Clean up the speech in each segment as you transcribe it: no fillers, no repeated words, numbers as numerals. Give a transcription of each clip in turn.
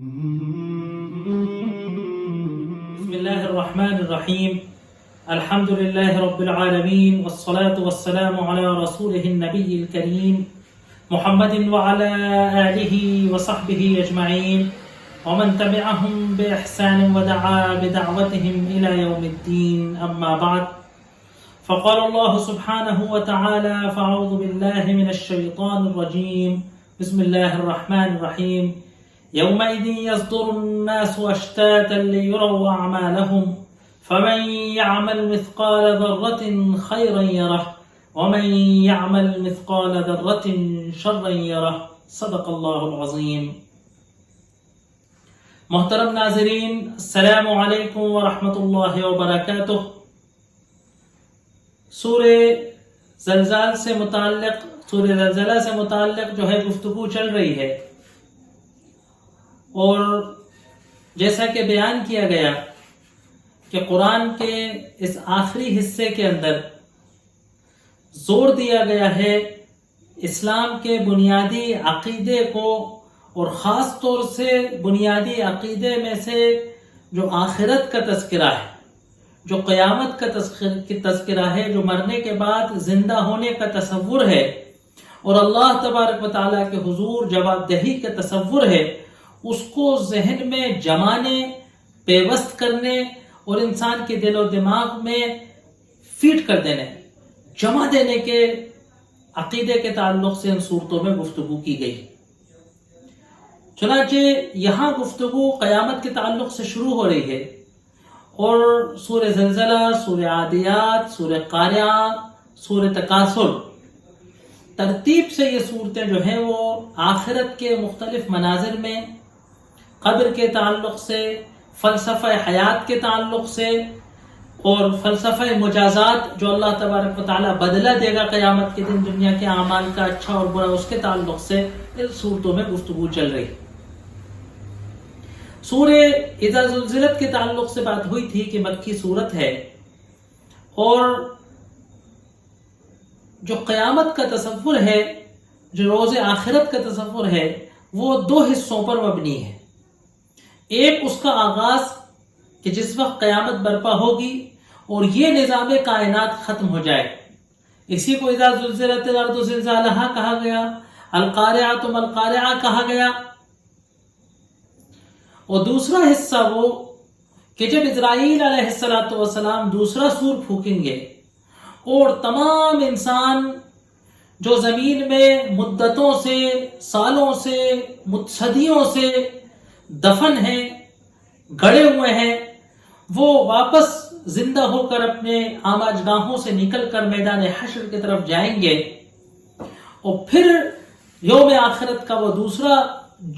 بسم الله الرحمن الرحيم. الحمد لله رب العالمين والصلاة والسلام على رسوله النبي الكريم محمد وعلى آله وصحبه أجمعين ومن تبعهم بإحسان ودعا بدعوتهم إلى يوم الدين. أما بعد، فقال الله سبحانه وتعالى: فأعوذ بالله من الشيطان الرجيم. بسم الله الرحمن الرحيم. يومئذ يصدر الناس أشتاتا ليروا أعمالهم فمن يعمل مثقال ذرة خيرا يره ومن يعمل مثقال ذرة شرا يره. صدق اللہ العظیم. محترم ناظرین، السلام علیکم ورحمۃ اللہ وبرکاتہ. سورہ زلزلہ سے متعلق جو ہے گفتگو چل رہی ہے، اور جیسا کہ بیان کیا گیا کہ قرآن کے اس آخری حصے کے اندر زور دیا گیا ہے اسلام کے بنیادی عقیدے کو، اور خاص طور سے بنیادی عقیدے میں سے جو آخرت کا تذکرہ ہے، جو قیامت کا تذکرہ ہے، جو مرنے کے بعد زندہ ہونے کا تصور ہے، اور اللہ تبارک و تعالیٰ کے حضور جواب دہی کا تصور ہے، اس کو ذہن میں جمانے، پیوست کرنے اور انسان کے دل و دماغ میں فیٹ کر دینے، جمع دینے کے عقیدے کے تعلق سے ان صورتوں میں گفتگو کی گئی. چنانچہ یہاں گفتگو قیامت کے تعلق سے شروع ہو رہی ہے، اور سورہ زلزلہ، سورہ عادیات، سورہ قاریعہ، سورہ تکاثر، ترتیب سے یہ صورتیں جو ہیں وہ آخرت کے مختلف مناظر میں، قبر کے تعلق سے، فلسفہ حیات کے تعلق سے، اور فلسفہ مجازات جو اللہ تبارک و تعالیٰ بدلہ دے گا قیامت کے دن دنیا کے اعمال کا اچھا اور برا، اس کے تعلق سے ان صورتوں میں گفتگو چل رہی. سورہ اذا زلزلت کے تعلق سے بات ہوئی تھی کہ مکی صورت ہے، اور جو قیامت کا تصور ہے، جو روز آخرت کا تصور ہے، وہ دو حصوں پر مبنی ہے. ایک اس کا آغاز کہ جس وقت قیامت برپا ہوگی اور یہ نظام کائنات ختم ہو جائے، اسی کو اذا زلزلت الارض زلزالہا کہا گیا، القارعۃ ما القارعہ کہا گیا. اور دوسرا حصہ وہ کہ جب اسرائیل علیہ السلام دوسرا سور پھونکیں گے اور تمام انسان جو زمین میں مدتوں سے، سالوں سے، صدیوں سے دفن ہیں، گڑے ہوئے ہیں، وہ واپس زندہ ہو کر اپنے آماج گاہوں سے نکل کر میدان حشر کی طرف جائیں گے، اور پھر یوم آخرت کا وہ دوسرا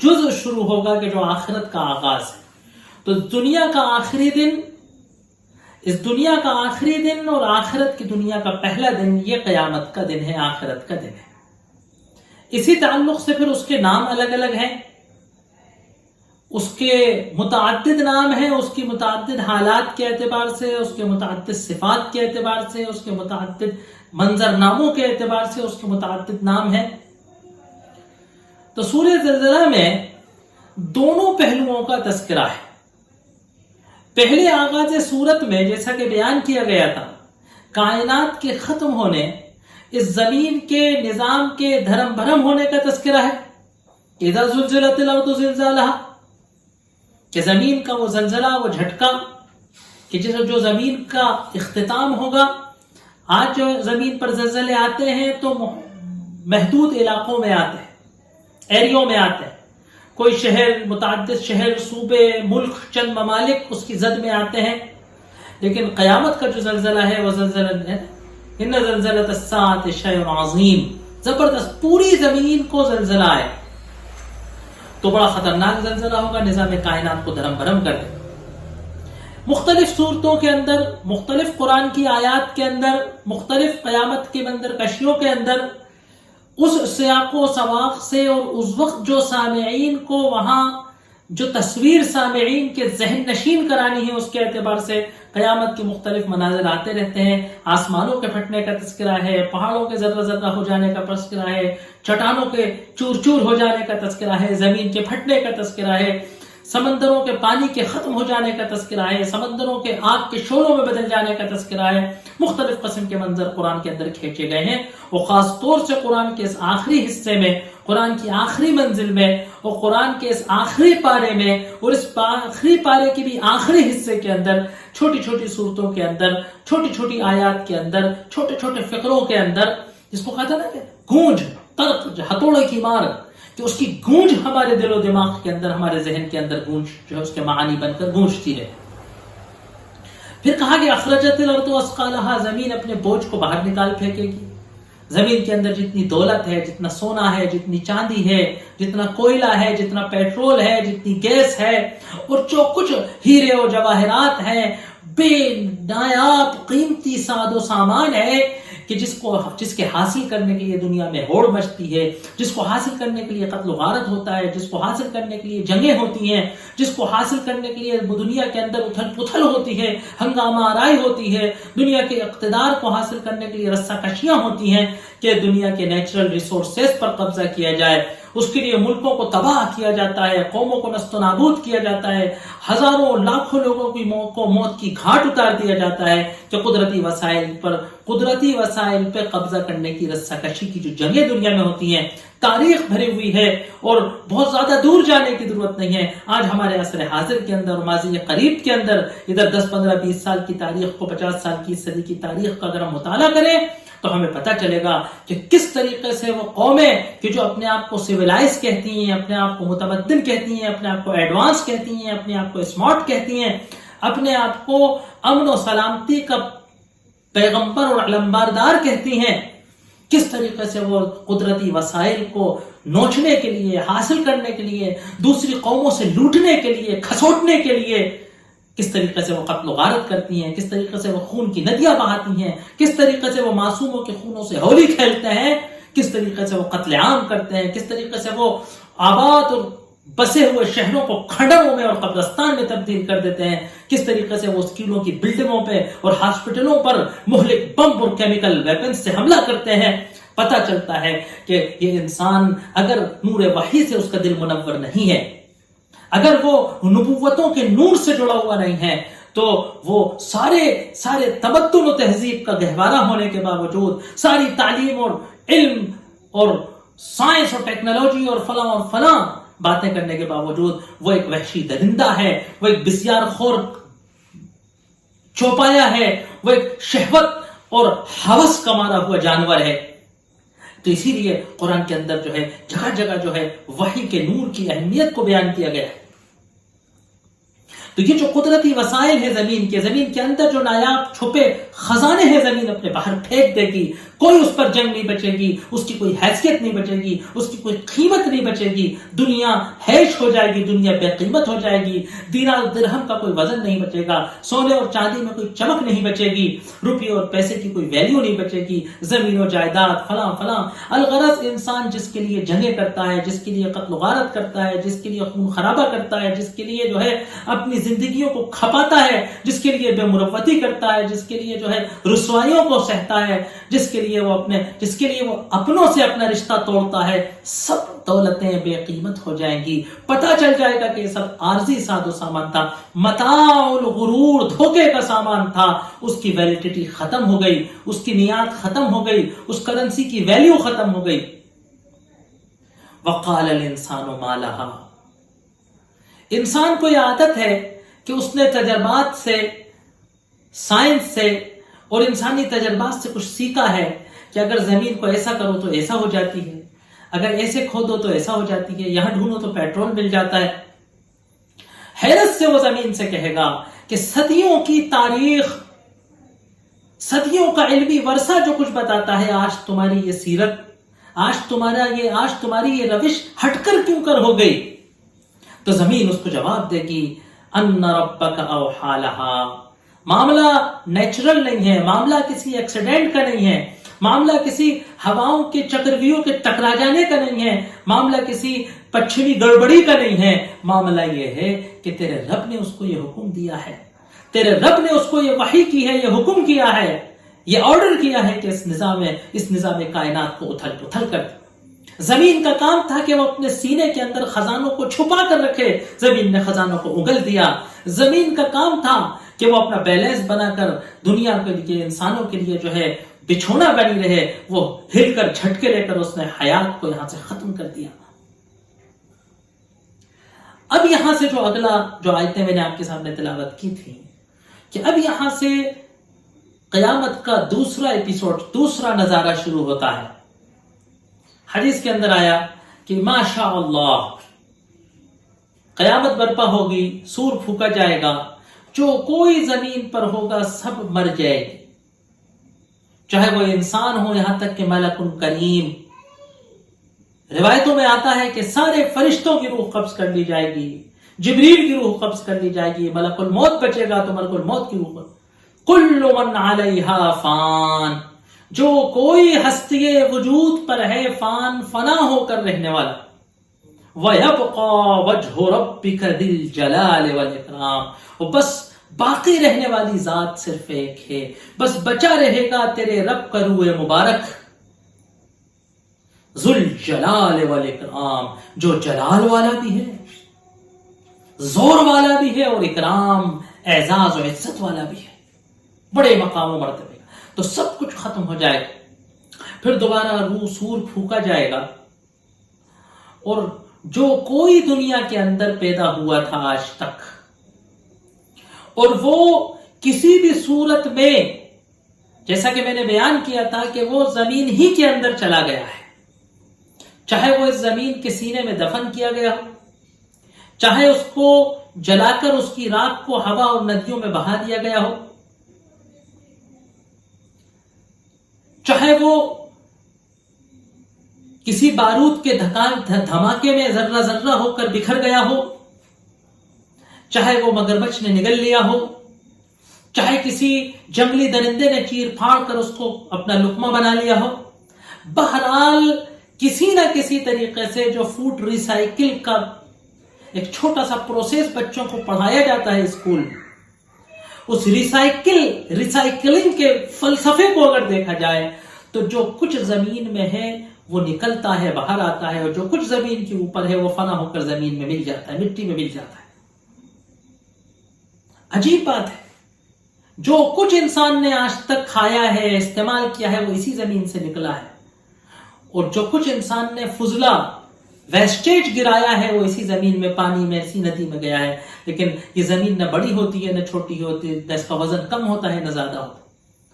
جز شروع ہوگا کہ جو آخرت کا آغاز ہے. تو دنیا کا آخری دن، اس دنیا کا آخری دن اور آخرت کی دنیا کا پہلا دن، یہ قیامت کا دن ہے، آخرت کا دن ہے. اسی تعلق سے پھر اس کے نام الگ الگ ہیں، اس کے متعدد نام ہیں، اس کی متعدد حالات کے اعتبار سے، اس کے متعدد صفات کے اعتبار سے، اس کے متعدد منظرناموں کے اعتبار سے اس کے متعدد نام ہیں. تو سورہ زلزلہ میں دونوں پہلوؤں کا تذکرہ ہے. پہلے آغاز سورت میں جیسا کہ بیان کیا گیا تھا، کائنات کے ختم ہونے، اس زمین کے نظام کے دھرم بھرم ہونے کا تذکرہ ہے. اذا زلزلت الارض زلزالہا، کہ زمین کا وہ زلزلہ، وہ جھٹکا، کہ جو زمین کا اختتام ہوگا. آج جو زمین پر زلزلے آتے ہیں تو محدود علاقوں میں آتے ہیں، ایریوں میں آتے ہیں، کوئی شہر، متعدد شہر، صوبے، ملک، چند ممالک اس کی زد میں آتے ہیں. لیکن قیامت کا جو زلزلہ ہے وہ زلزلہ ہے، ان زلزلۃ الساعۃ شیء عظیم، زبردست، پوری زمین کو زلزلہ ہے تو بڑا خطرناک زلزلہ ہوگا، نظام کائنات کو دھرم بھرم کر دے. مختلف صورتوں کے اندر، مختلف قرآن کی آیات کے اندر، مختلف قیامت کے منظر کشیوں کے اندر اس سیاق و سواق سے، اور اس وقت جو سامعین کو وہاں جو تصویر سامعین کے ذہن نشین کرانی ہے، اس کے اعتبار سے قیامت کے مختلف مناظر آتے رہتے ہیں. آسمانوں کے پھٹنے کا تذکرہ ہے، پہاڑوں کے ذرہ ذرہ ہو جانے کا تذکرہ ہے، چٹانوں کے چور چور ہو جانے کا تذکرہ ہے، زمین کے پھٹنے کا تذکرہ ہے، سمندروں کے پانی کے ختم ہو جانے کا تذکرہ ہے، سمندروں کے آگ کے شعلوں میں بدل جانے کا تذکرہ ہے، مختلف قسم کے منظر قرآن کے اندر کھینچے گئے ہیں، اور خاص طور سے قرآن کے اس آخری حصے میں، قرآن کی آخری منزل میں، اور قرآن کے اس آخری پارے میں، اور اس آخری پارے کے بھی آخری حصے کے اندر، چھوٹی چھوٹی صورتوں کے اندر، چھوٹی چھوٹی آیات کے اندر، چھوٹے چھوٹے فقروں کے اندر، جس کو کہتا نا کہ گونج، ترک، ہتھوڑے کی مار، کہ اس کی گونج ہمارے دل و دماغ کے اندر، ہمارے ذہن کے اندر گونج جو ہے اس کے معانی بن کر گونجتی ہے۔ پھر کہا کہ اخرجت الارض اثقالها، زمین اپنے بوجھ کو باہر نکال پھینکے گی۔ زمین کے اندر جتنی دولت ہے، جتنا سونا ہے، جتنی چاندی ہے، جتنا کوئلہ ہے، جتنا پیٹرول ہے، جتنی گیس ہے، اور جو کچھ ہیرے و جواہرات ہیں، بے نایاب قیمتی ساز و سامان ہے کہ جس کے حاصل کرنے کے لیے دنیا میں ہوڑ مچتی ہے، جس کو حاصل کرنے کے لیے قتل و غارت ہوتا ہے، جس کو حاصل کرنے کے لیے جنگیں ہوتی ہیں، جس کو حاصل کرنے کے لیے دنیا کے اندر اتھل پتھل ہوتی ہے، ہنگامہ آرائی ہوتی ہے، دنیا کے اقتدار کو حاصل کرنے کے لیے رسہ کشیاں ہوتی ہیں کہ دنیا کے نیچرل ریسورسز پر قبضہ کیا جائے، اس کے لیے ملکوں کو تباہ کیا جاتا ہے، قوموں کو نست و نابود کیا جاتا ہے، ہزاروں لاکھوں لوگوں کی موت کی گھاٹ اتار دیا جاتا ہے، کہ قدرتی وسائل پہ قبضہ کرنے کی رسہ کشی کی جو جنگیں دنیا میں ہوتی ہیں، تاریخ بھری ہوئی ہے، اور بہت زیادہ دور جانے کی ضرورت نہیں ہے۔ آج ہمارے عصر حاضر کے اندر اور ماضی قریب کے اندر، ادھر 10 15 20 سال کی تاریخ کو 50 سال کی صدی کی تاریخ کا اگر ہم مطالعہ کریں تو ہمیں پتہ چلے گا کہ کس طریقے سے وہ قومیں کہ جو اپنے آپ کو سویلائز کہتی ہیں، اپنے آپ کو متمدن کہتی ہیں، اپنے آپ کو ایڈوانس کہتی ہیں، اپنے آپ کو اسمارٹ کہتی ہیں، اپنے آپ کو امن و سلامتی کا پیغمبر اور علمبردار کہتی ہیں، کس طریقے سے وہ قدرتی وسائل کو نوچنے کے لیے، حاصل کرنے کے لیے، دوسری قوموں سے لوٹنے کے لیے، کھسوٹنے کے لیے، کس طریقے سے وہ قتل و غارت کرتی ہیں، کس طریقے سے وہ خون کی ندیاں بہاتی ہیں، کس طریقے سے وہ معصوموں کے خونوں سے ہولی کھیلتے ہیں، کس طریقے سے وہ قتل عام کرتے ہیں، کس طریقے سے وہ آباد اور بسے ہوئے شہروں کو کھنڈروں میں اور قبرستان میں تبدیل کر دیتے ہیں، کس طریقے سے وہ اسکولوں کی بلڈنگوں پہ اور ہاسپٹلوں پر مہلک بم اور کیمیکل ویپنز سے حملہ کرتے ہیں۔ پتہ چلتا ہے کہ یہ انسان اگر نور وحی سے اس کا دل منور نہیں ہے، اگر وہ نبوتوں کے نور سے جڑا ہوا نہیں ہے، تو وہ سارے تمدن و تہذیب کا گہوارہ ہونے کے باوجود، ساری تعلیم اور علم اور سائنس اور ٹیکنالوجی اور فلاں باتیں کرنے کے باوجود وہ ایک وحشی درندہ ہے، وہ ایک بسیار خور چوپایا ہے، وہ ایک شہوت اور ہوس کا مارا ہوا جانور ہے۔ تو اسی لیے قرآن کے اندر جو ہے جگہ جگہ جو ہے وحی کے نور کی اہمیت کو بیان کیا گیا ہے۔ تو یہ جو قدرتی وسائل ہے زمین کے اندر جو نایاب چھپے خزانے ہیں، زمین اپنے باہر پھینک دے گی، کوئی اس پر جنگ نہیں بچے گی، اس کی کوئی حیثیت نہیں بچے گی، اس کی کوئی قیمت نہیں بچے گی، دنیا ہیش ہو جائے گی، دنیا بے قیمت ہو جائے گی، دینار درہم کا کوئی وزن نہیں بچے گا، سونے اور چاندی میں کوئی چمک نہیں بچے گی، روپے اور پیسے کی کوئی ویلیو نہیں بچے گی، زمین و جائیداد فلاں الغرض انسان جس کے لیے جنگیں کرتا ہے، جس کے لیے قتل و غارت کرتا ہے، جس کے لیے خون خرابہ کرتا ہے، جس کے لیے جو ہے اپنی زندگیوں کو کھپاتا ہے، جس کے لیے بے مروتی کرتا ہے، جس کے لیے جو ہے رسوائیوں کو سہتا ہے، جس کے لیے وہ اپنوں سے اپنا رشتہ توڑتا ہے، سب دولتیں بے قیمت ہو جائیں گی۔ پتہ چل جائے گا کہ یہ سب عارضی ساز و سامان تھا، متاع الغرور، دھوکے کا سامان تھا، اس کی ویلیڈیٹی ختم ہو گئی، اس کی نیاد ختم ہو گئی، اس کرنسی کی ویلیو ختم ہو گئی۔ وقال الانسان ما لها، انسان کو یہ عادت ہے کہ اس نے تجربات سے، سائنس سے اور انسانی تجربات سے کچھ سیکھا ہے کہ اگر زمین کو ایسا کرو تو ایسا ہو جاتی ہے، اگر ایسے کھودو تو ایسا ہو جاتی ہے، یہاں ڈھونڈو تو پیٹرول مل جاتا ہے۔ حیرت سے وہ زمین سے کہے گا کہ صدیوں کی تاریخ، صدیوں کا علمی ورثہ جو کچھ بتاتا ہے، آج تمہاری یہ سیرت، آج تمہاری یہ روش ہٹ کر کیوں کر ہو گئی؟ تو زمین اس کو جواب دے گی، ان ربک اوحی لہا، معاملہ نیچرل نہیں ہے، معاملہ کسی ایکسیڈنٹ کا نہیں ہے، معاملہ کسی ہواؤں کے چکرویوں کے ٹکرا جانے کا نہیں ہے، معاملہ کسی پچھمی گڑبڑی کا نہیں ہے، معاملہ یہ ہے کہ تیرے رب نے اس کو یہ حکم دیا ہے، تیرے رب نے اس کو یہ وحی کی ہے، یہ حکم کیا ہے، یہ آرڈر کیا ہے کہ اس نظام کائنات کو اتھل پتھل کر دے۔ زمین کا کام تھا کہ وہ اپنے سینے کے اندر خزانوں کو چھپا کر رکھے، زمین نے خزانوں کو اگل دیا۔ زمین کا کام تھا کہ وہ اپنا بیلنس بنا کر دنیا کے لیے، انسانوں کے لیے جو ہے بچھونا بنی رہے، وہ ہل کر جھٹکے لے کر اس نے حیات کو یہاں سے ختم کر دیا۔ اب یہاں سے جو اگلا جو آیتیں میں نے آپ کے سامنے تلاوت کی تھی، کہ اب یہاں سے قیامت کا دوسرا ایپیسوڈ، دوسرا نظارہ شروع ہوتا ہے۔ حدیث کے اندر آیا کہ ماشاء اللہ قیامت برپا ہوگی، سور پھونکا جائے گا، جو کوئی زمین پر ہوگا سب مر جائے گی، چاہے وہ انسان ہو یہاں تک کہ ملک کریم۔ روایتوں میں آتا ہے کہ سارے فرشتوں کی روح قبض کر لی جائے گی، جبریل کی روح قبض کر لی جائے گی، ملک الموت بچے گا تو ملک الموت کی روح۔ کل من علیہا فان، جو کوئی ہستی وجود پر ہے فان، فنا ہو کر رہنے والا۔ وَيَبْقَى وَجْهُ رَبِّكَ ذِي الْجَلَالِ وَالْإِكْرَامِ، اور بس باقی رہنے والی ذات صرف ایک ہے، بس بچا رہے گا تیرے رب کا روح مبارک، ذو الجلال والاکرام، جو جلال والا بھی ہے، زور والا بھی ہے، اور اکرام اعزاز و عزت والا بھی ہے، بڑے مقام و مرتبے کا۔ تو سب کچھ ختم ہو جائے گا، پھر دوبارہ روح سور پھونکا جائے گا، اور جو کوئی دنیا کے اندر پیدا ہوا تھا آج تک، اور وہ کسی بھی صورت میں، جیسا کہ میں نے بیان کیا تھا کہ وہ زمین ہی کے اندر چلا گیا ہے، چاہے وہ اس زمین کے سینے میں دفن کیا گیا ہو، چاہے اس کو جلا کر اس کی راکھ کو ہوا اور ندیوں میں بہا دیا گیا ہو، چاہے وہ کسی بارود کے دھماکے میں ذرہ ذرہ ہو کر بکھر گیا ہو، چاہے وہ مگرمچھ نے نگل لیا ہو، چاہے کسی جنگلی درندے نے چیر پھاڑ کر اس کو اپنا لقمہ بنا لیا ہو، بہرحال کسی نہ کسی طریقے سے جو فوڈ ریسائیکل کا ایک چھوٹا سا پروسیس بچوں کو پڑھایا جاتا ہے اسکول میں، اس ریسائیکلنگ کے فلسفے کو اگر دیکھا جائے تو جو کچھ زمین میں ہے وہ نکلتا ہے، باہر آتا ہے، اور جو کچھ زمین کے اوپر ہے وہ فنا ہو کر زمین میں مل جاتا ہے، مٹی میں مل جاتا ہے۔ عجیب بات ہے، جو کچھ انسان نے آج تک کھایا ہے، استعمال کیا ہے، وہ اسی زمین سے نکلا ہے، اور جو کچھ انسان نے فضلہ ویسٹیج گرایا ہے وہ اسی زمین میں، پانی میں، اسی ندی میں گیا ہے۔ لیکن یہ زمین نہ بڑی ہوتی ہے نہ چھوٹی ہوتی ہے، نہ اس کا وزن کم ہوتا ہے نہ زیادہ ہوتا ہے۔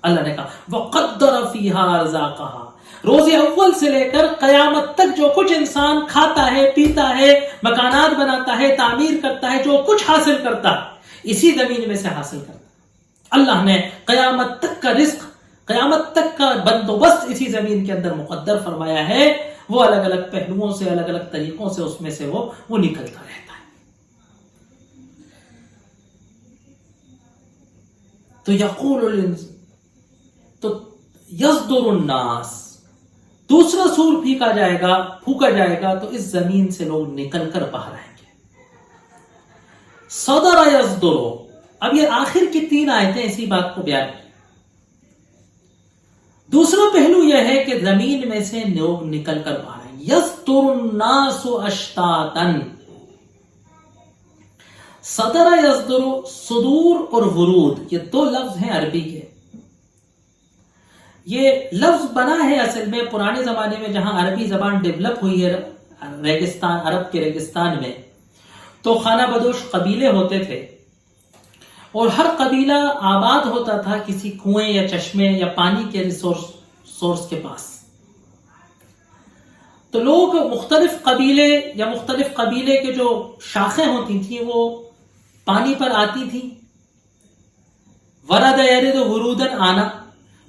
اللہ نے کہا وَقَدَّرَ فِيهَا رِزْقَهَا، روز اول سے لے کر قیامت تک جو کچھ انسان کھاتا ہے، پیتا ہے، مکانات بناتا ہے، تعمیر کرتا ہے، جو کچھ حاصل کرتا ہے اسی زمین میں سے حاصل کرتا ہے۔ اللہ نے قیامت تک کا رزق، قیامت تک کا بندوبست اسی زمین کے اندر مقدر فرمایا ہے، وہ الگ الگ پہلوؤں سے، الگ الگ طریقوں سے اس میں سے وہ نکلتا رہتا ہے۔ تو یقول تو یصدر الناس، دوسرا سور پھونکا جائے گا تو اس زمین سے لوگ نکل کر باہر آئیں گے۔ صدر یصدر، اب یہ آخر کی 3 آیتیں اسی بات کو بیان کی۔ دوسرا پہلو یہ ہے کہ زمین میں سے لوگ نکل کر باہر آئیں گے۔ یصدر الناس اشتاتا، صدر یصدر، صدور اور ورود، یہ 2 لفظ ہیں عربی کے۔ یہ لفظ بنا ہے اصل میں پرانے زمانے میں، جہاں عربی زبان ڈیولپ ہوئی ہے ریگستان، عرب کے ریگستان میں، تو خانہ بدوش قبیلے ہوتے تھے، اور ہر قبیلہ آباد ہوتا تھا کسی کنویں یا چشمے یا پانی کے سورس کے پاس۔ تو لوگ مختلف قبیلے یا مختلف قبیلے کے جو شاخیں ہوتی تھیں وہ پانی پر آتی تھیں، ورد یرد ورودن، آنا،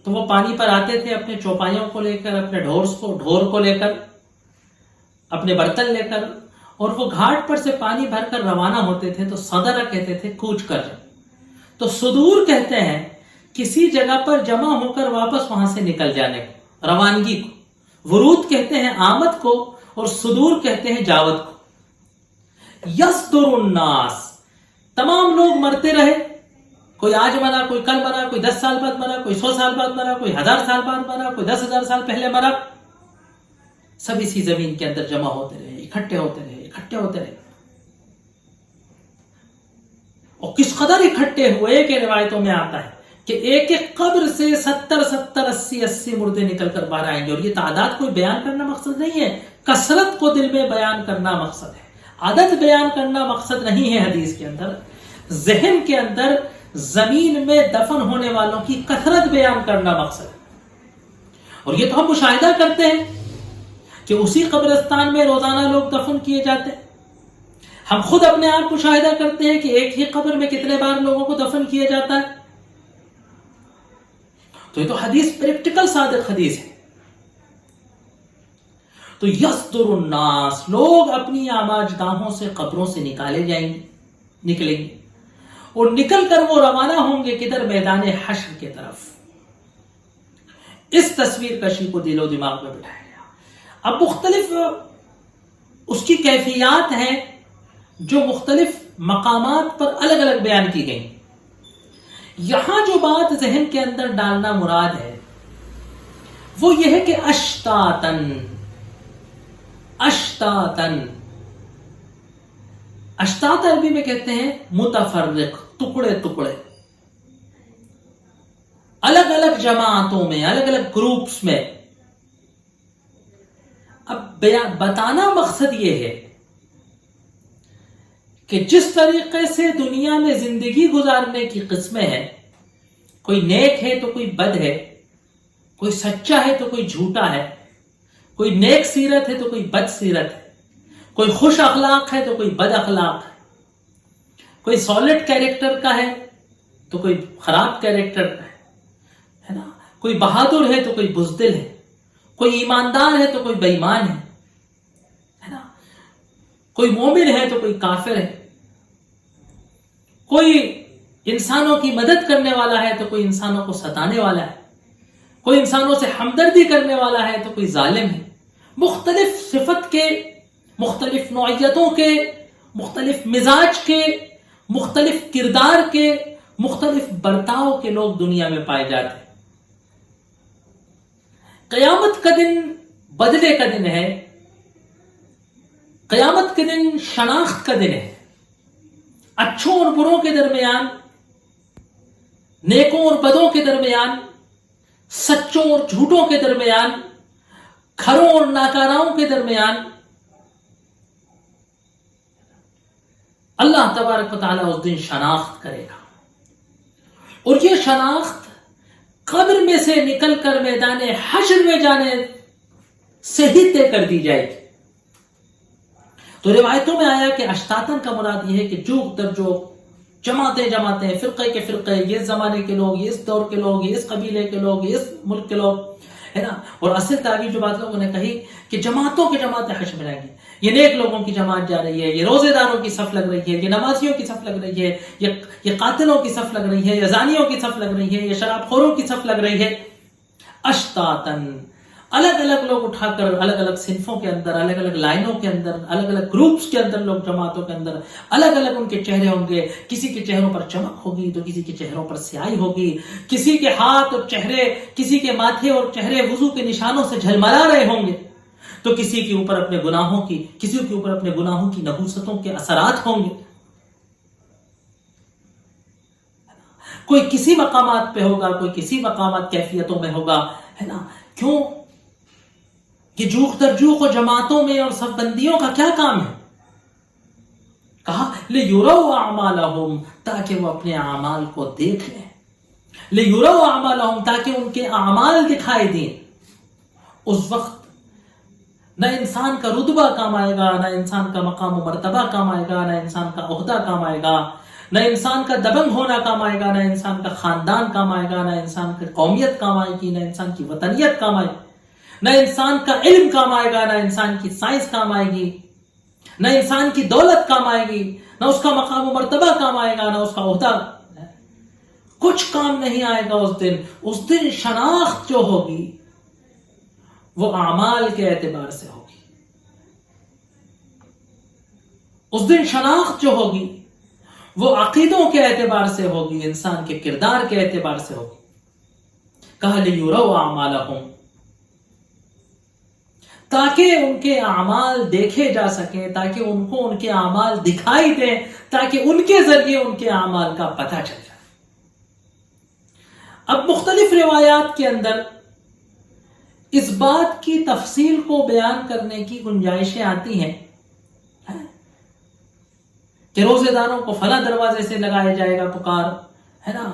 تو وہ پانی پر آتے تھے اپنے چوپایوں کو لے کر، اپنے ڈھور کو لے کر، اپنے برتن لے کر، اور وہ گھاٹ پر سے پانی بھر کر روانہ ہوتے تھے۔ تو صدر کہتے تھے کوچ کر، تو صدور کہتے ہیں کسی جگہ پر جمع ہو کر واپس وہاں سے نکل جانے کو، روانگی کو۔ ورود کہتے ہیں آمد کو، اور صدور کہتے ہیں جاوت کو۔ یصدر الناس، تمام لوگ مرتے رہے، کوئی آج مرا، کوئی کل مرا، کوئی 10 سال بعد مرا، کوئی 100 سال بعد مرا، کوئی 1000 سال بعد مرا، کوئی 10,000 سال پہلے مرا۔ سب اسی زمین کے اندر جمع ہوتے رہے، اکٹھے ہوتے رہے، اور کس قدر اکٹھے ہوئے کہ روایتوں میں آتا ہے کہ ایک ایک قبر سے 70 مردے نکل کر باہر آئیں گے. اور یہ تعداد کوئی بیان کرنا مقصد نہیں ہے، کثرت کو دل میں بیان کرنا مقصد ہے، عدد بیان کرنا مقصد نہیں ہے. حدیث کے اندر ذہن کے اندر زمین میں دفن ہونے والوں کی کثرت بیان کرنا مقصد ہے. اور یہ تو ہم مشاہدہ کرتے ہیں کہ اسی قبرستان میں روزانہ لوگ دفن کیے جاتے ہیں. ہم خود اپنے آپ مشاہدہ کرتے ہیں کہ ایک ہی قبر میں کتنے بار لوگوں کو دفن کیا جاتا ہے. تو یہ تو حدیث پریکٹیکل صادق حدیث ہے. تو یصدر الناس، لوگ اپنی آماج گاہوں سے قبروں سے نکلیں گے اور نکل کر وہ روانہ ہوں گے کدھر؟ میدان حشر کی طرف. اس تصویر کشی کو دل و دماغ میں بٹھایا گیا. اب مختلف اس کی کیفیات ہیں جو مختلف مقامات پر الگ الگ بیان کی گئی. یہاں جو بات ذہن کے اندر ڈالنا مراد ہے وہ یہ ہے کہ اشتات عربی میں کہتے ہیں متفرق، ٹکڑے، الگ الگ جماعتوں میں، الگ الگ گروپس میں. اب بتانا مقصد یہ ہے کہ جس طریقے سے دنیا میں زندگی گزارنے کی قسمیں ہیں، کوئی نیک ہے تو کوئی بد ہے، کوئی سچا ہے تو کوئی جھوٹا ہے، کوئی نیک سیرت ہے تو کوئی بد سیرت ہے، کوئی خوش اخلاق ہے تو کوئی بد اخلاق ہے، کوئی سالڈ کیریکٹر کا ہے تو کوئی خراب کیریکٹر کا ہے نا، کوئی بہادر ہے تو کوئی بزدل ہے، کوئی ایماندار ہے تو کوئی بے ایمان ہے نا، کوئی مومن ہے تو کوئی کافر ہے، کوئی انسانوں کی مدد کرنے والا ہے تو کوئی انسانوں کو ستانے والا ہے، کوئی انسانوں سے ہمدردی کرنے والا ہے تو کوئی ظالم ہے. مختلف صفت کے، مختلف نوعیتوں کے، مختلف مزاج کے، مختلف کردار کے، مختلف برتاؤ کے لوگ دنیا میں پائے جاتے ہیں. قیامت کا دن بدلے کا دن ہے، قیامت کے دن شناخت کا دن ہے. اچھوں اور بروں کے درمیان، نیکوں اور بدوں کے درمیان، سچوں اور جھوٹوں کے درمیان، کھروں اور ناکاراؤں کے درمیان اللہ تبارک و تعالیٰ اس دن شناخت کرے گا. اور یہ شناخت قبر میں سے نکل کر میدان حشر میں جانے سے ہی طے کر دی جائے گی. تو روایتوں میں آیا کہ اشتاتن کا مراد یہ ہے کہ جوگ در جوگ، جماعتیں، فرقے کے فرقے، یہ زمانے کے لوگ، یہ اس دور کے لوگ، یہ اس قبیلے کے لوگ، یہ اس ملک کے لوگ، ہے نا. اور اصل تعبیر جو بات لوگوں نے کہی کہ جماعتوں کی جماعتیں حشر میں جائیں گی. یہ نیک لوگوں کی جماعت جا رہی ہے، یہ روزے داروں کی صف لگ رہی ہے، یہ نمازیوں کی صف لگ رہی ہے، یہ قاتلوں کی صف لگ رہی ہے، یہ زانیوں کی صف لگ رہی ہے، یہ شراب خوروں کی صف لگ رہی ہے. اشتاتن، الگ الگ لوگ اٹھا کر الگ الگ صنفوں کے اندر، الگ الگ لائنوں کے اندر، الگ الگ گروپس کے اندر لوگ جماعتوں کے اندر الگ الگ ان کے چہرے ہوں گے. کسی کے چہروں پر چمک ہوگی تو کسی کے چہروں پر سیاہی ہوگی، کسی کے ہاتھ اور چہرے، کسی کے ماتھے اور چہرے وضو کے نشانوں سے جھلملا رہے ہوں گے، تو کسی کے اوپر اپنے گناہوں کی نحوستوں کے اثرات ہوں گے. کوئی کسی مقامات پہ ہوگا، کوئی کسی مقامات کیفیتوں میں ہوگا، ہے نا. کیوں؟ کہ جوخ در جوخ و جماعتوں میں اور صف بندیوں کا کیا کام ہے؟ کہا لِيُرَوْا أَعْمَالَهُمْ، تاکہ وہ اپنے اعمال کو دیکھ لیں. لِيُرَوْا أَعْمَالَهُمْ، تاکہ ان کے اعمال دکھائی دیں. اس وقت نہ انسان کا رتبہ کام آئے گا، نہ انسان کا مقام و مرتبہ کام آئے گا، نہ انسان کا عہدہ کام آئے گا، نہ انسان کا دبنگ ہونا کام آئے گا، نہ انسان کا خاندان کام آئے گا، نہ انسان کی قومیت کام آئے گی، نہ انسان کی وطنیت کام آئے گی، نہ انسان کا علم کام آئے گا، نہ انسان کی سائنس کام آئے گی، نہ انسان کی دولت کام آئے گی، نہ اس کا مقام و مرتبہ کام آئے گا، نہ اس کا عہدہ. کچھ کام نہیں آئے گا اس دن. اس دن شناخت جو ہوگی وہ اعمال کے اعتبار سے ہوگی. اس دن شناخت جو ہوگی وہ عقیدوں کے اعتبار سے ہوگی، انسان کے کردار کے اعتبار سے ہوگی. کہا لِيُرَوْا أَعْمَالَهُمْ، تاکہ ان کے اعمال دیکھے جا سکیں، تاکہ ان کو ان کے اعمال دکھائی دیں، تاکہ ان کے ذریعے ان کے اعمال کا پتہ چل جائے۔ اب مختلف روایات کے اندر اس بات کی تفصیل کو بیان کرنے کی گنجائشیں آتی ہیں کہ روزے داروں کو فلاں دروازے سے لگایا جائے گا پکار، ہے نا،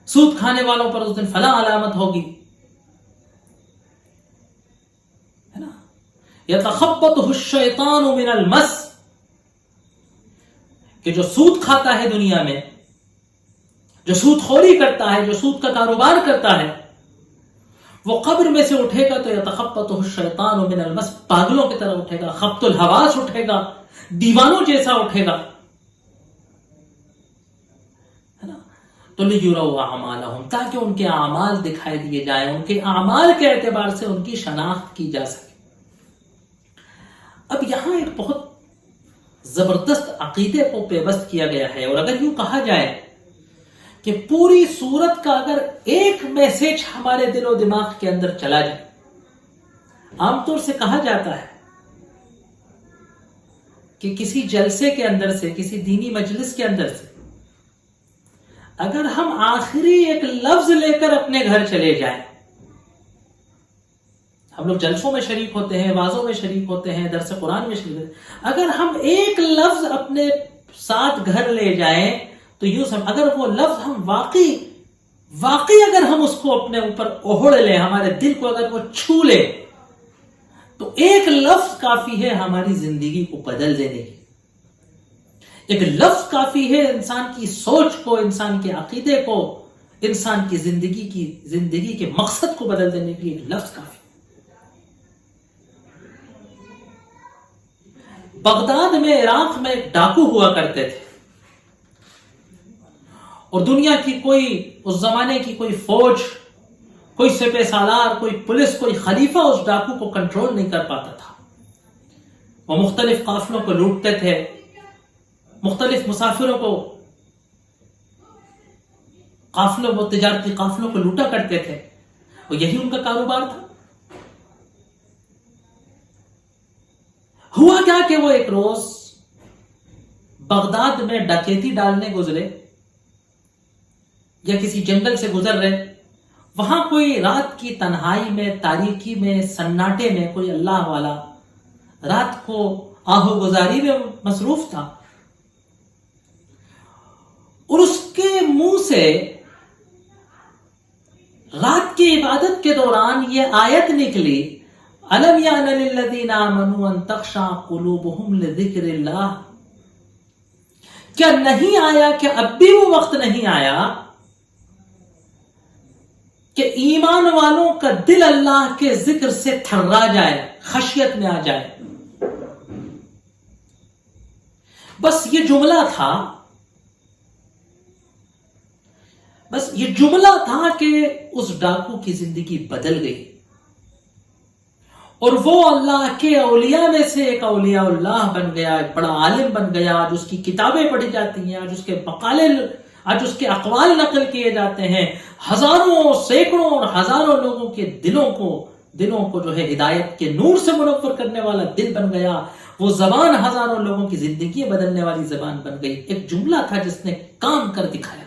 سود کھانے والوں پر اس دن فلاں علامت ہوگی، ہے نا، یتخبطہ الشیطان من المس، کہ جو سود کھاتا ہے دنیا میں، جو سود خوری کرتا ہے، جو سود کا کاروبار کرتا ہے، وہ قبر میں سے اٹھے گا تو یتخبطہ الشیطان من المس، پاگلوں کی طرح اٹھے گا، خبط الحواس اٹھے گا، دیوانوں جیسا اٹھے گا، ہے نا، تو لیروا اعمالہم، تاکہ ان کے اعمال دکھائی دیے جائیں، ان کے اعمال کے اعتبار سے ان کی شناخت کی جا سکے۔ اب یہاں ایک بہت زبردست عقیدے کو پیوست کیا گیا ہے، اور اگر یوں کہا جائے کہ پوری سورت کا اگر ایک میسج ہمارے دل و دماغ کے اندر چلا جائے، عام طور سے کہا جاتا ہے کہ کسی جلسے کے اندر سے، کسی دینی مجلس کے اندر سے اگر ہم آخری ایک لفظ لے کر اپنے گھر چلے جائیں، ہم لوگ جلسوں میں شریک ہوتے ہیں، وعظوں میں شریک ہوتے ہیں، درس قرآن میں شریک ہوتے ہیں، اگر ہم ایک لفظ اپنے ساتھ گھر لے جائیں تو یوں سب، اگر وہ لفظ ہم واقعی اگر ہم اس کو اپنے اوپر اوڑھ لیں، ہمارے دل کو اگر وہ چھو لے، تو ایک لفظ کافی ہے ہماری زندگی کو بدل دینے کی، ایک لفظ کافی ہے انسان کی سوچ کو، انسان کے عقیدے کو، انسان کی زندگی کے مقصد کو بدل دینے کے لیے ایک لفظ کافی۔ بغداد میں، عراق میں ایک ڈاکو ہوا کرتے تھے، اور دنیا کی کوئی، اس زمانے کی کوئی فوج، کوئی سپہ سالار، کوئی پولیس، کوئی خلیفہ اس ڈاکو کو کنٹرول نہیں کر پاتا تھا۔ وہ مختلف قافلوں کو لوٹتے تھے، مختلف مسافروں کو، وہ تجارتی قافلوں کو لوٹا کرتے تھے، اور یہی ان کا کاروبار تھا۔ ہوا کیا کہ وہ ایک روز بغداد میں ڈکیتی ڈالنے گزرے، یا کسی جنگل سے گزر رہے، وہاں کوئی رات کی تنہائی میں، تاریکی میں، سناٹے میں کوئی اللہ والا رات کو آہو گزاری میں مصروف تھا، اور اس کے منہ سے رات کی عبادت کے دوران یہ آیت نکلی، أَلَمْ يَعْنَ لِلَّذِينَ آمَنُوا أَن تَخْشَعَ قُلُوبُهُمْ لِذِكْرِ اللَّهِ، کیا نہیں آیا کہ اب بھی وہ وقت نہیں آیا کہ ایمان والوں کا دل اللہ کے ذکر سے تھرا جائے، خشیت میں آ جائے۔ بس یہ جملہ تھا، بس یہ جملہ تھا کہ اس ڈاکو کی زندگی بدل گئی، اور وہ اللہ کے اولیاء میں سے ایک اولیاء اللہ بن گیا، ایک بڑا عالم بن گیا، آج اس کی کتابیں پڑھی جاتی ہیں، آج اس کے مقالے، آج اس کے اقوال نقل کیے جاتے ہیں، ہزاروں، سینکڑوں اور ہزاروں لوگوں کے دلوں کو جو ہے ہدایت کے نور سے منور کرنے والا دل بن گیا، وہ زبان ہزاروں لوگوں کی زندگی بدلنے والی زبان بن گئی۔ ایک جملہ تھا جس نے کام کر دکھایا۔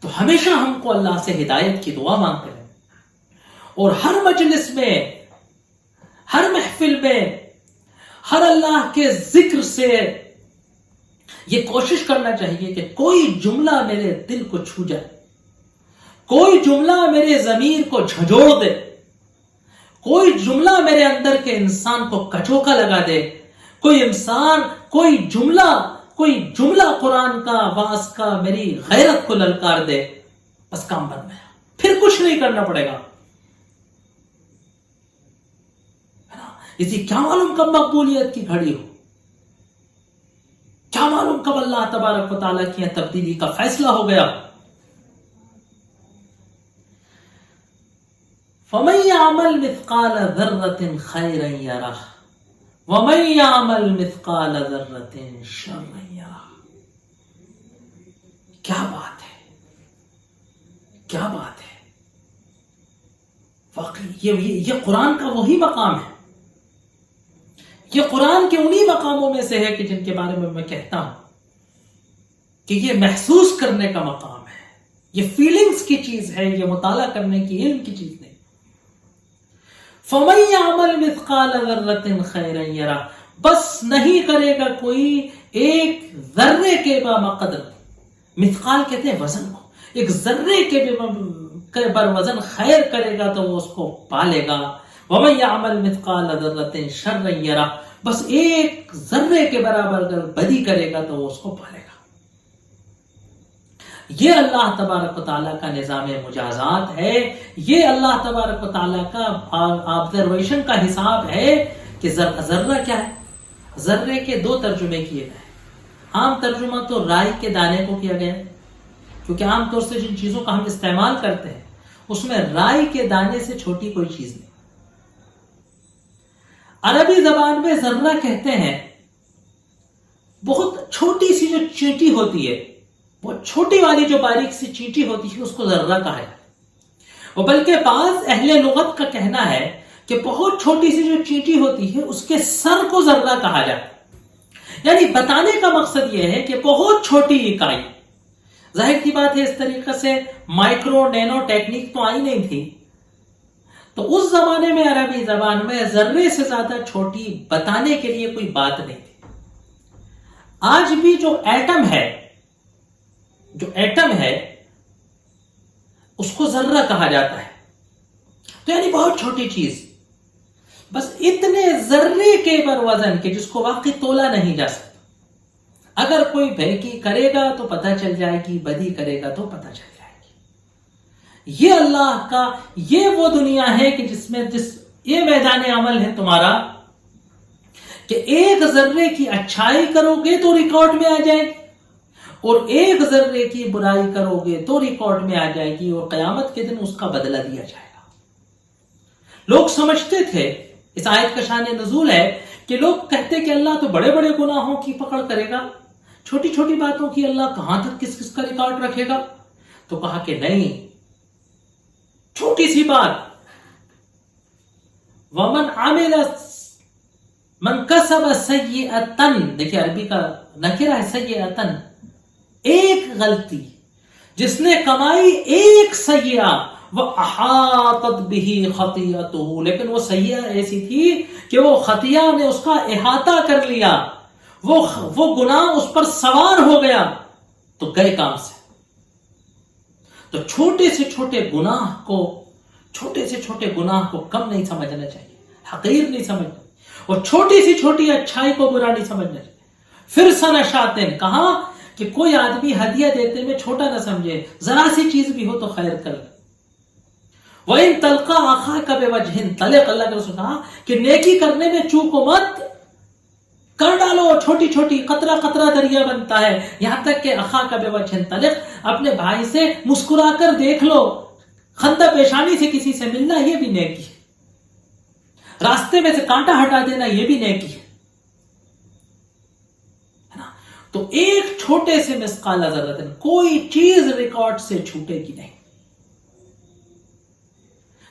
تو ہمیشہ ہم کو اللہ سے ہدایت کی دعا مانگتے ہیں، اور ہر مجلس میں، ہر محفل میں، ہر اللہ کے ذکر سے یہ کوشش کرنا چاہیے کہ کوئی جملہ میرے دل کو چھو جائے، کوئی جملہ میرے ضمیر کو جھنجھوڑ دے، کوئی جملہ میرے اندر کے انسان کو کچوکا لگا دے، کوئی جملہ قرآن کا، واعظ کا میری غیرت کو للکار دے، بس کام بن گیا، پھر کچھ نہیں کرنا پڑے گا۔ اسی کیا معلوم کب مقبولیت کی گھڑی ہو، کیا معلوم کب اللہ تبارک و تعالیٰ کی تبدیلی کا فیصلہ ہو گیا۔ فَمَن يَعْمَلْ مِثْقَالَ ذَرَّةٍ خَيْرًا يَرَهُ وَمَن يَعْمَلْ مِثْقَالَ ذَرَّةٍ شَرًّا يَرَهُ۔ کیا بات ہے، کیا بات ہے، واقعی یہ قرآن کا وہی مقام ہے. یہ قرآن کے انہی مقاموں میں سے ہے کہ جن کے بارے میں کہتا ہوں کہ یہ محسوس کرنے کا مقام ہے, یہ فیلنگز کی چیز ہے, یہ مطالعہ کرنے کی, علم کی چیز نہیں. فَمَن يَعْمَلْ مِثْقَالَ ذَرَّةٍ خَيْرًا يَرَهُ, بس نہیں کرے گا کوئی ایک ذرے کے بمقدر, مثقال کہتے ہیں وزن کو, ایک ذرے کے بر وزن خیر کرے گا تو وہ اس کو پالے گا. وَمَن يَعْمَلْ مِثْقَالَ ذَرَّةٍ شَرًّا يَرَهُ, بس ایک ذرے کے برابر اگر بدی کرے گا تو وہ اس کو پالے گا. یہ اللہ تبارک و تعالیٰ کا نظام مجازات ہے, یہ اللہ تبارک و تعالیٰ کا آبزرویشن کا حساب ہے کہ ذرہ کیا ہے. ذرے کے دو ترجمے کیے گئے. عام ترجمہ تو رائی کے دانے کو کیا گیا, کیونکہ عام طور سے جن چیزوں کا ہم استعمال کرتے ہیں اس میں رائی کے دانے سے چھوٹی کوئی چیز نہیں. عربی زبان میں ذرہ کہتے ہیں بہت چھوٹی سی جو چینٹی ہوتی ہے, وہ چھوٹی والی جو باریک سی چینٹی ہوتی ہے اس کو ذرہ کہا ہے. اور بلکہ بعض اہل لغت کا کہنا ہے کہ بہت چھوٹی سی جو چینٹی ہوتی ہے اس کے سر کو ذرہ کہا جاتا ہے. یعنی بتانے کا مقصد یہ ہے کہ بہت چھوٹی اکائی. ظاہر کی بات ہے اس طریقے سے مائکرو نینو ٹیکنیک تو آئی نہیں تھی, تو اس زمانے میں عربی زبان میں ذرے سے زیادہ چھوٹی بتانے کے لیے کوئی بات نہیں تھی. آج بھی جو ایٹم ہے اس کو ذرہ کہا جاتا ہے, تو یعنی بہت چھوٹی چیز, بس اتنے ذرے کے بر وزن کے جس کو واقعی تولا نہیں جا سکتا. اگر کوئی بھیکی کرے گا تو پتہ چل جائے گی, بدی کرے گا تو پتہ چل جائے گی. یہ اللہ کا یہ وہ دنیا ہے کہ جس میں یہ میدان عمل ہے تمہارا کہ ایک ذرے کی اچھائی کرو گے تو ریکارڈ میں آ جائے گی, اور ایک ذرے کی برائی کرو گے تو ریکارڈ میں آ جائے گی, اور قیامت کے دن اس کا بدلہ دیا جائے گا. لوگ سمجھتے تھے, اس آیت کا شان نزول ہے کہ لوگ کہتے کہ اللہ تو بڑے بڑے گناہوں کی پکڑ کرے گا, چھوٹی چھوٹی باتوں کی اللہ کہاں تک کس کس کا ریکارڈ رکھے گا. تو کہا کہ نہیں, چھوٹی سی بات, وَمَنْ عَمِلَ مَنْ كَسَبَ سَيِّئَةً, دیکھیں عربی کا نکرہ ہے سیئۃ, ایک غلطی, جس نے کمائی ایک سیئہ, وَأَحَاطَتْ بِهِ خَطِيئَتُهُ, لیکن وہ سیئہ ایسی تھی کہ وہ خطیہ نے اس کا احاطہ کر لیا, وہ گناہ اس پر سوار ہو گیا, تو گئے کام سے. تو چھوٹے سے چھوٹے گناہ کو کم نہیں سمجھنا چاہیے, حقیر نہیں سمجھنا, اور چھوٹی سی چھوٹی اچھائی کو برا نہیں سمجھنا چاہیے. پھر سنشاتن, کہا کہ کوئی آدمی ہدیہ دیتے میں چھوٹا نہ سمجھے, ذرا سی چیز بھی ہو تو خیر کر لے. وَإِن تَلْقَىٰ أَخَاكَ بِوَجْهٍ طَلِقٍ, اللہ کے رسول کہا کہ نیکی کرنے میں چوکو مت, کر ڈالو, چھوٹی چھوٹی قطرہ قطرہ دریا بنتا ہے, یہاں تک کہ أَخَاكَ بِوَجْهٍ طَلِقٍ, اپنے بھائی سے مسکرا کر دیکھ لو, خندہ پیشانی سے کسی سے ملنا یہ بھی نیکی ہے, راستے میں سے کانٹا ہٹا دینا یہ بھی نیکی ہے. تو ایک چھوٹے سے مثقال ذرۃ, کوئی چیز ریکارڈ سے چھوٹے گی نہیں.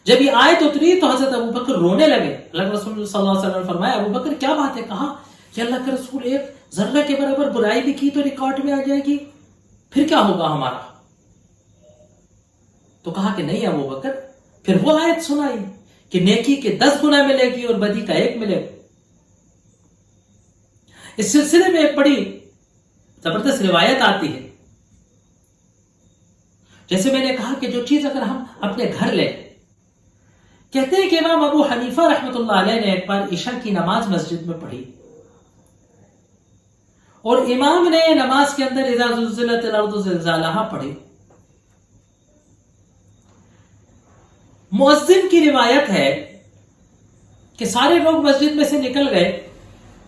جب یہ آیت اتری تو حضرت ابو بکر رونے لگے. اللہ رسول صلی اللہ علیہ وسلم نے فرمایا, ابو بکر کیا بات ہے؟ کہا کہ اللہ کے رسول ایک ذرہ کے برابر برائی بھی کی تو ریکارڈ میں آ جائے گی, پھر کیا ہوگا ہمارا؟ تو کہا کہ نہیں ابو بکر, پھر وہ آیت سنائی کہ نیکی کے 10 گنا ملے گی اور بدی کا 1 ملے گا. اس سلسلے میں ایک بڑی زبردست روایت آتی ہے. جیسے میں نے کہا کہ جو چیز اگر ہم اپنے گھر لیں, کہتے ہیں کہ امام ابو حنیفہ رحمۃ اللہ علیہ نے ایک بار عشاء کی نماز مسجد میں پڑھی, اور امام نے نماز کے اندر اذا زلزلت الارض زلزالہا پڑھی. مؤذن کی روایت ہے کہ سارے لوگ مسجد میں سے نکل گئے,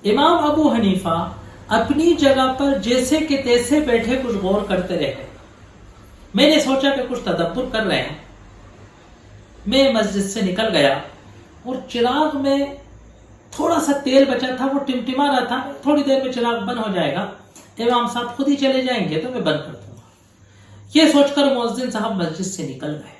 امام ابو حنیفہ اپنی جگہ پر جیسے کہ تیسے بیٹھے کچھ غور کرتے رہے. میں نے سوچا کہ کچھ تدبر کر رہے ہیں. میں مسجد سے نکل گیا اور چراغ میں تھوڑا سا تیل بچا تھا, وہ ٹمٹما رہا تھا, تھوڑی دیر میں چراغ بند ہو جائے گا, امام صاحب خود ہی چلے جائیں گے تو میں بند کر دوں گا. یہ سوچ کر مؤذن صاحب مسجد سے نکل گئے.